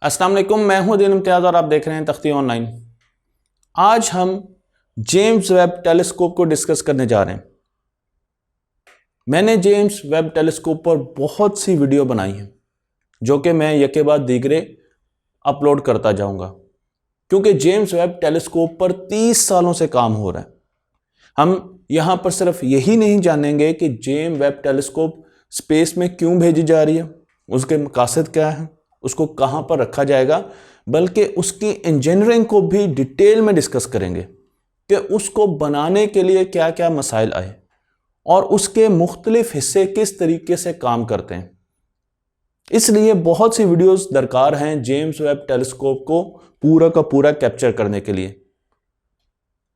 अस्सलाम वालेकुम, मैं हूं दिन इम्तियाज़ और आप देख रहे हैं तख्ती ऑनलाइन। आज हम जेम्स वेब टेलीस्कोप को डिस्कस करने जा रहे हैं। मैंने जेम्स वेब टेलीस्कोप पर बहुत सी वीडियो बनाई हैं जो कि मैं यके बाद दीगरे अपलोड करता जाऊंगा, क्योंकि जेम्स वेब टेलीस्कोप पर 30 सालों से काम हो रहा है। हम यहां पर सिर्फ यही नहीं जानेंगे कि जेम्स वेब टेलीस्कोप स्पेस में क्यों भेजी जा रही है, उसके मकासद क्या है, उसको कहां पर रखा जाएगा, बल्कि उसकी इंजीनियरिंग को भी डिटेल में डिस्कस करेंगे कि उसको बनाने के लिए क्या क्या मसाइल आए और उसके मुख्तलिफ हिस्से किस तरीके से काम करते हैं। इसलिए बहुत सी वीडियोस दरकार हैं जेम्स वेब टेलीस्कोप को पूरा का पूरा कैप्चर करने के लिए।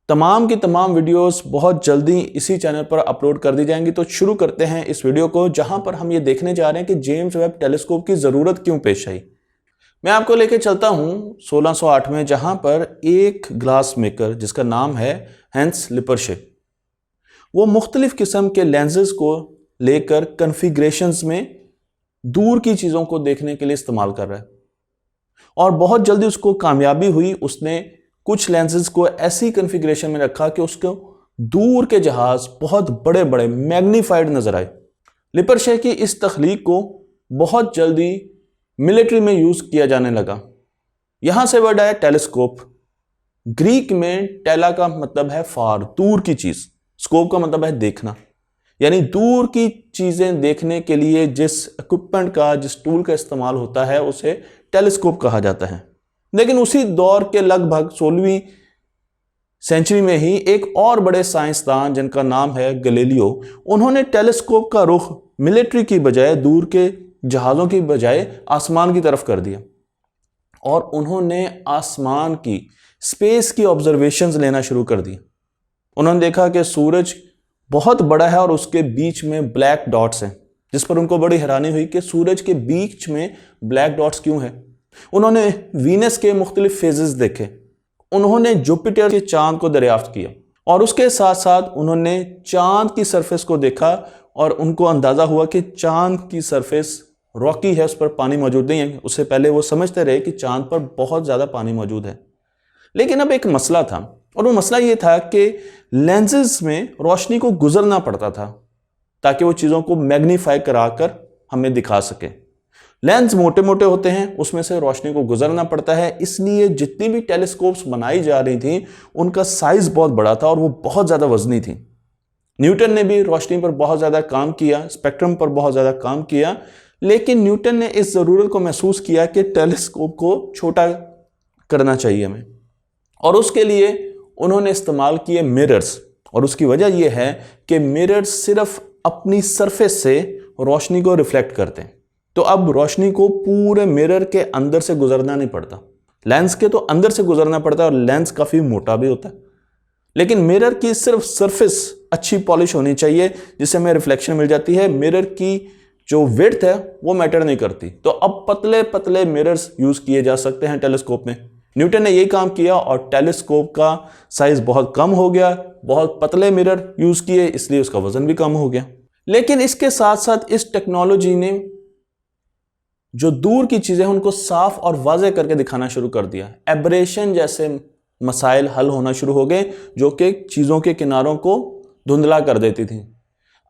तमाम की तमाम वीडियोस बहुत जल्दी इसी चैनल पर अपलोड कर दी जाएंगी। तो शुरू करते हैं इस वीडियो को, जहां पर हम ये देखने जा रहे हैं कि जेम्स वेब टेलीस्कोप की ज़रूरत क्यों पेश आई। मैं आपको लेके चलता हूं 1608 में, जहां पर एक ग्लास मेकर जिसका नाम है हैंस लिपरशे, वो मुख्तलिफ किस्म के लेंसेज को लेकर कन्फिग्रेशंस में दूर की चीज़ों को देखने के लिए इस्तेमाल कर रहा है और बहुत जल्दी उसको कामयाबी हुई। उसने कुछ लेंसेज को ऐसी कन्फिग्रेशन में रखा कि उसको दूर के जहाज बहुत बड़े बड़े मैग्नीफाइड नजर आए। लिपरशे की इस तख्लीक को बहुत जल्दी मिलिट्री में यूज किया जाने लगा। यहां से वर्ड आया टेलीस्कोप। ग्रीक में टेला का मतलब है फार, दूर की चीज, स्कोप का मतलब है देखना, यानी दूर की चीजें देखने के लिए जिस इक्विपमेंट का, जिस टूल का इस्तेमाल होता है उसे टेलीस्कोप कहा जाता है। लेकिन उसी दौर के लगभग 16वीं सेंचुरी में ही एक और बड़े साइंसदान जिनका नाम है गैलीलियो, उन्होंने टेलीस्कोप का रुख मिलिट्री की बजाय, दूर के जहाज़ों की बजाय आसमान की तरफ कर दिया और उन्होंने आसमान की, स्पेस की ऑब्जर्वेशंस लेना शुरू कर दी। उन्होंने देखा कि सूरज बहुत बड़ा है और उसके बीच में ब्लैक डॉट्स हैं, जिस पर उनको बड़ी हैरानी हुई कि सूरज के बीच में ब्लैक डॉट्स क्यों हैं। उन्होंने वीनस के मुख्तलिफ फेजेस देखे, उन्होंने जुपिटर के चांद को दरियाफ्त किया और उसके साथ साथ उन्होंने चांद की सरफेस को देखा और उनको अंदाजा हुआ कि चांद की सरफेस रॉकी है, उस पर पानी मौजूद नहीं है। उससे पहले वो समझते रहे कि चांद पर बहुत ज्यादा पानी मौजूद है। लेकिन अब एक मसला था और वो मसला ये था कि लेंसेज में रोशनी को गुजरना पड़ता था ताकि वो चीजों को मैग्नीफाई कराकर हमें दिखा सके। लेंस मोटे मोटे होते हैं, उसमें से रोशनी को गुजरना पड़ता है, इसलिए जितनी भी टेलीस्कोप्स बनाई जा रही थी उनका साइज बहुत बड़ा था और वो बहुत ज्यादा वजनी थी। न्यूटन ने भी रोशनी पर बहुत ज्यादा काम किया, स्पेक्ट्रम पर बहुत ज्यादा काम किया, लेकिन न्यूटन ने इस जरूरत को महसूस किया कि टेलीस्कोप को छोटा करना चाहिए हमें, और उसके लिए उन्होंने इस्तेमाल किए मिरर्स। और उसकी वजह यह है कि मिरर्स सिर्फ अपनी सरफेस से रोशनी को रिफ्लेक्ट करते हैं, तो अब रोशनी को पूरे मिरर के अंदर से गुजरना नहीं पड़ता। लेंस के तो अंदर से गुजरना पड़ता है और लेंस काफी मोटा भी होता है, लेकिन मिरर की सिर्फ सरफेस अच्छी पॉलिश होनी चाहिए जिससे हमें रिफ्लेक्शन मिल जाती है। मिरर की जो विड्थ है वो मैटर नहीं करती। तो अब पतले पतले मिरर्स यूज किए जा सकते हैं टेलीस्कोप में। न्यूटन ने यही काम किया और टेलीस्कोप का साइज बहुत कम हो गया, बहुत पतले मिरर यूज किए, इसलिए उसका वजन भी कम हो गया। लेकिन इसके साथ साथ इस टेक्नोलॉजी ने जो दूर की चीजें उनको साफ और वाज़ेह करके दिखाना शुरू कर दिया। एब्रेशन जैसे मसाइल हल होना शुरू हो गए जो कि चीजों के किनारों को धुंधला कर देती थी।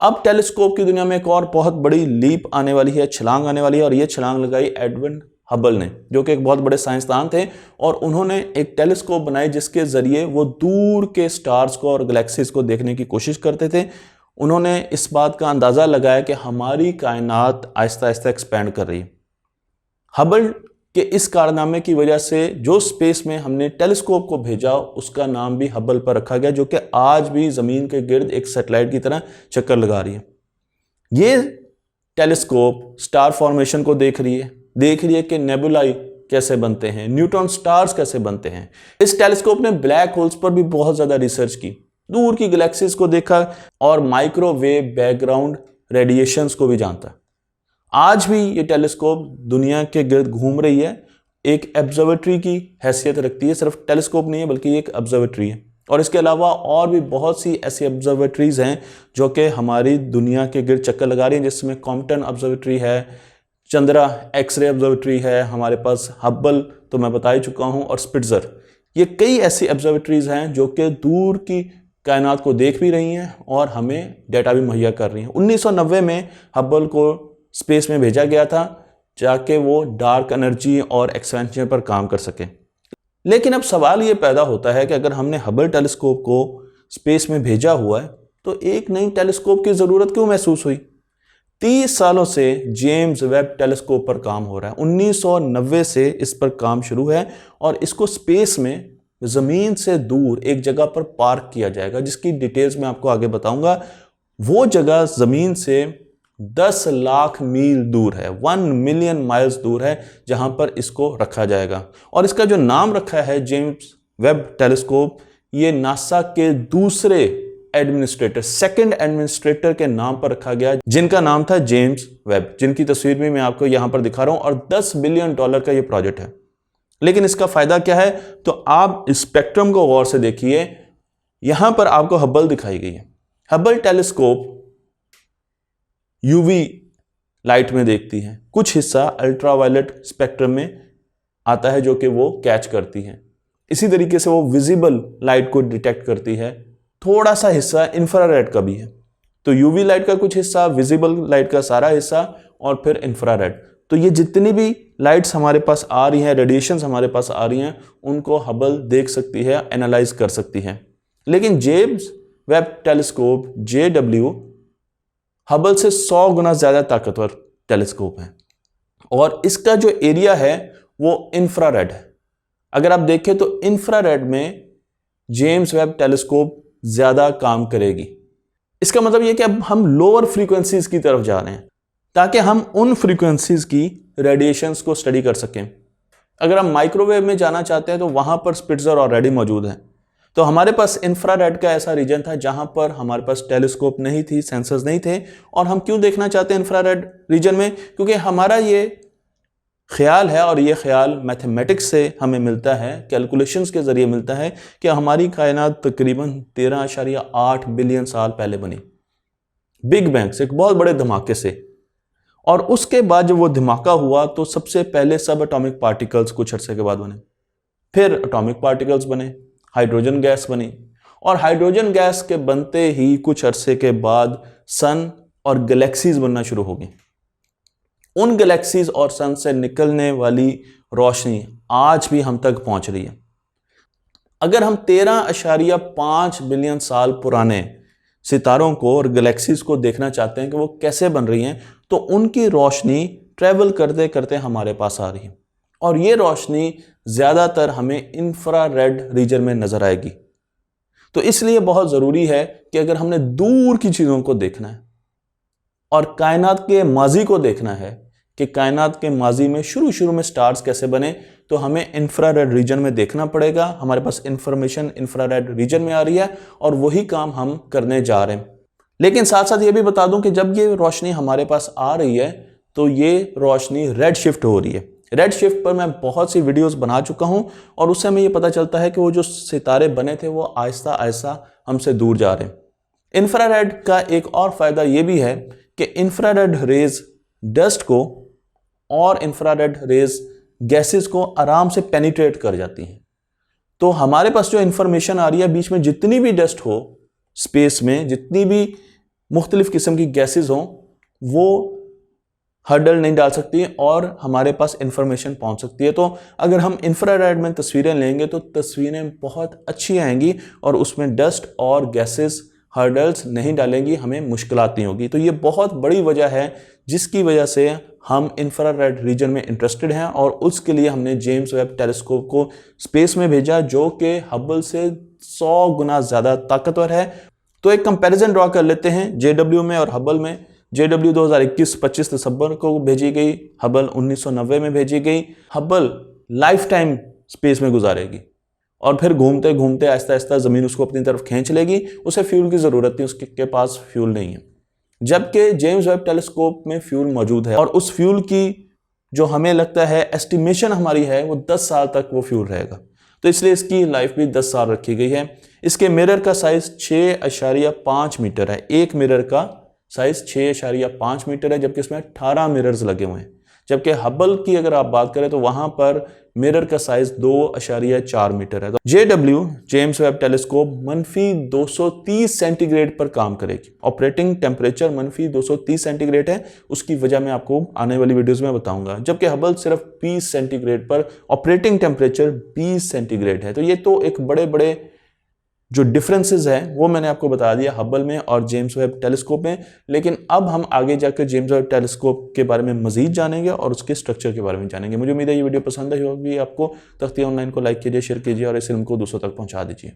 अब टेलीस्कोप की दुनिया में एक और बहुत बड़ी लीप आने वाली है, छलांग आने वाली है, और यह छलांग लगाई एडविन हबल ने, जो कि एक बहुत बड़े साइंसदान थे, और उन्होंने एक टेलीस्कोप बनाई जिसके जरिए वो दूर के स्टार्स को और गैलेक्सीज को देखने की कोशिश करते थे। उन्होंने इस बात का अंदाजा लगाया कि हमारी कायनात आहिस्ता आहिस्ता एक्सपैंड कर रही है। हबल के इस कारनामे की वजह से जो स्पेस में हमने टेलीस्कोप को भेजा उसका नाम भी हबल पर रखा गया, जो कि आज भी जमीन के गिर्द एक सैटेलाइट की तरह चक्कर लगा रही है। ये टेलीस्कोप स्टार फॉर्मेशन को देख रही है कि नेबुलाई कैसे बनते हैं, न्यूट्रॉन स्टार्स कैसे बनते हैं। इस टेलीस्कोप ने ब्लैक होल्स पर भी बहुत ज्यादा रिसर्च की, दूर की गैलेक्सीज को देखा और माइक्रोवेव बैकग्राउंड रेडिएशंस को भी जानता है। आज भी ये टेलीस्कोप दुनिया के गिर्द घूम रही है, एक ऑब्जर्वेटरी की हैसियत रखती है। सिर्फ टेलीस्कोप नहीं है बल्कि ये एक ऑब्जर्वेटरी है, और इसके अलावा और भी बहुत सी ऐसी ऑब्जर्वेटरीज हैं जो कि हमारी दुनिया के गिर्द चक्कर लगा रही हैं, जिसमें कॉम्पटन ऑब्जर्वेटरी है, चंद्रा एक्सरे ऑब्जर्वेटरी है, हमारे पास हब्बल तो मैं बता ही चुका हूँ, और स्पिट्जर। ये कई ऐसी ऑब्जर्वेटरीज हैं जो कि दूर की कायनात को देख भी रही हैं और हमें डेटा भी मुहैया कर रही हैं। 1990 में हब्बल को स्पेस में भेजा गया था जाके वो डार्क एनर्जी और एक्सपेंशन पर काम कर सके। लेकिन अब सवाल ये पैदा होता है कि अगर हमने हबल टेलीस्कोप को स्पेस में भेजा हुआ है तो एक नई टेलीस्कोप की ज़रूरत क्यों महसूस हुई? 30 सालों से जेम्स वेब टेलीस्कोप पर काम हो रहा है। 1990 से इस पर काम शुरू है और इसको स्पेस में ज़मीन से दूर एक जगह पर पार्क किया जाएगा, जिसकी डिटेल्स मैं आपको आगे बताऊंगा। वो जगह ज़मीन से 10 लाख मील दूर है, 1 मिलियन माइल्स दूर है, जहां पर इसको रखा जाएगा। और इसका जो नाम रखा है जेम्स वेब टेलीस्कोप, ये नासा के दूसरे एडमिनिस्ट्रेटर, सेकंड एडमिनिस्ट्रेटर के नाम पर रखा गया, जिनका नाम था जेम्स वेब, जिनकी तस्वीर भी मैं आपको यहां पर दिखा रहा हूं। और $10 बिलियन का ये प्रोजेक्ट है। लेकिन इसका फायदा क्या है? तो आप स्पेक्ट्रम को गौर से देखिए। यहां पर आपको हबल दिखाई गई है। हबल टेलीस्कोप यूवी लाइट में देखती है, कुछ हिस्सा अल्ट्रावायलेट स्पेक्ट्रम में आता है जो कि वो कैच करती है। इसी तरीके से वो विजिबल लाइट को डिटेक्ट करती है। थोड़ा सा हिस्सा इंफ्रारेड का भी है। तो यूवी लाइट का कुछ हिस्सा, विजिबल लाइट का सारा हिस्सा, और फिर इंफ्रारेड। तो ये जितनी भी लाइट्स हमारे पास आ रही हैं, रेडिएशंस हमारे पास आ रही हैं, उनको हबल देख सकती है, एनालाइज कर सकती है। लेकिन James Webb telescope JW Hubble से 100 गुना ज्यादा ताकतवर टेलीस्कोप है और इसका जो एरिया है वो इंफ्रारेड है। अगर आप देखें तो इंफ्रारेड में जेम्स वेब टेलीस्कोप ज्यादा काम करेगी। इसका मतलब यह कि अब हम लोअर फ्रीक्वेंसीज की तरफ जा रहे हैं ताकि हम उन फ्रीक्वेंसीज की रेडिएशंस को स्टडी कर सकें। अगर हम माइक्रोवेव में जाना चाहते हैं तो वहां पर स्पिट्जर ऑलरेडी मौजूद है। तो हमारे पास इंफ्रारेड का ऐसा रीजन था जहां पर हमारे पास टेलीस्कोप नहीं थी, सेंसर्स नहीं थे। और हम क्यों देखना चाहते हैं इंफ्रारेड रीजन में? क्योंकि हमारा ये ख्याल है, और ये ख्याल मैथमेटिक्स से हमें मिलता है, कैलकुलेशंस के जरिए मिलता है, कि हमारी कायनात तकरीबन 13.8 बिलियन साल पहले बनी, बिग बैंग से, एक बहुत बड़े धमाके से। और उसके बाद जब वो धमाका हुआ तो सबसे पहले सब एटॉमिक पार्टिकल्स कुछ अरसे के बाद बने, फिर एटॉमिक पार्टिकल्स बने, हाइड्रोजन गैस बनी, और हाइड्रोजन गैस के बनते ही कुछ अरसे के बाद सन और गैलेक्सीज बनना शुरू हो गई। उन गैलेक्सीज और सन से निकलने वाली रोशनी आज भी हम तक पहुंच रही है। अगर हम 13.5 बिलियन साल पुराने सितारों को और गैलेक्सीज को देखना चाहते हैं कि वो कैसे बन रही हैं, तो उनकी रोशनी ट्रेवल करते करते हमारे पास आ रही है, और ये रोशनी ज्यादातर हमें इंफ्रारेड रीजन में नजर आएगी। तो इसलिए बहुत जरूरी है कि अगर हमने दूर की चीजों को देखना है और कायनात के माजी को देखना है कि कायनात के माजी में शुरू में स्टार्स कैसे बने, तो हमें इंफ्रारेड रीजन में देखना पड़ेगा। हमारे पास इंफॉर्मेशन इंफ्रारेड रीजन में आ रही है और वही काम हम करने जा रहे हैं। लेकिन साथ साथ ये भी बता दूं कि जब ये रोशनी हमारे पास आ रही है तो ये रोशनी रेड शिफ्ट हो रही है। रेड शिफ्ट पर मैं बहुत सी वीडियोस बना चुका हूं और उससे हमें ये पता चलता है कि वो जो सितारे बने थे वो आहिस्ता आहिस्ता हमसे दूर जा रहे हैं। इंफ्रारेड का एक और फायदा ये भी है कि इंफ्रारेड रेज डस्ट को और इंफ्रारेड रेज गैसेस को आराम से पेनिट्रेट कर जाती हैं। तो हमारे पास जो इंफॉर्मेशन आ रही है, बीच में जितनी भी डस्ट हो स्पेस में, जितनी भी मुख्तलिफ किस्म की गैसेस हों, वो हर्डल नहीं डाल सकती और हमारे पास इंफॉर्मेशन पहुंच सकती है। तो अगर हम इंफ्रारेड में तस्वीरें लेंगे तो तस्वीरें बहुत अच्छी आएंगी और उसमें डस्ट और गैसेस हर्डल्स नहीं डालेंगी, हमें मुश्किलात नहीं होगी। तो ये बहुत बड़ी वजह है जिसकी वजह से हम इंफ्रारेड रीजन में इंटरेस्टेड हैं और उसके लिए हमने जेम्स वेब टेलीस्कोप को स्पेस में भेजा, जो कि हबल से 100 गुना ज़्यादा ताकतवर है। तो एक कंपैरिजन ड्रॉ कर लेते हैं JW में और हबल में। JW 2021 25 दिसंबर को भेजी गई, हबल 1990 में भेजी गई। हबल लाइफ टाइम स्पेस में गुजारेगी और फिर घूमते घूमते आहिस्ता आहिस्ता ज़मीन उसको अपनी तरफ खींच लेगी। उसे फ्यूल की ज़रूरत नहीं, उसके पास फ्यूल नहीं है। जबकि जेम्स वेब टेलीस्कोप में फ्यूल मौजूद है और उस फ्यूल की जो हमें लगता है एस्टिमेशन हमारी है वो 10 साल तक वो फ्यूल रहेगा। तो इसलिए इसकी लाइफ भी 10 साल रखी गई है। इसके मिरर का साइज 6.5 मीटर है। एक मिरर का साइज 6.5 मीटर है, जबकि इसमें 18 मिरर्स लगे हुए हैं। जबकि हबल की अगर आप बात करें तो वहां पर मिरर का साइज 2.4 मीटर है। तो JW James Webb telescope -230 centigrade पर काम करेगी। ऑपरेटिंग टेम्परेचर -230 सेंटीग्रेड है, उसकी वजह मैं आपको आने वाली वीडियोस में बताऊंगा। जबकि हबल सिर्फ 20 सेंटीग्रेड पर, ऑपरेटिंग टेम्परेचर 20 सेंटीग्रेड है। तो ये तो एक बड़े बड़े जो डिफरेंसेस हैं वो मैंने आपको बता दिया हबल में और जेम्स वेब टेलीस्कोप में। लेकिन अब हम आगे जाकर जेम्स वेब टेलीस्कोप के बारे में मजीद जानेंगे और उसके स्ट्रक्चर के बारे में जानेंगे। मुझे उम्मीद है ये वीडियो पसंद आई होगी आपको। तख्ती ऑनलाइन को लाइक कीजिए, शेयर कीजिए और इस इल्म को दूसरों तक पहुंचा दीजिए।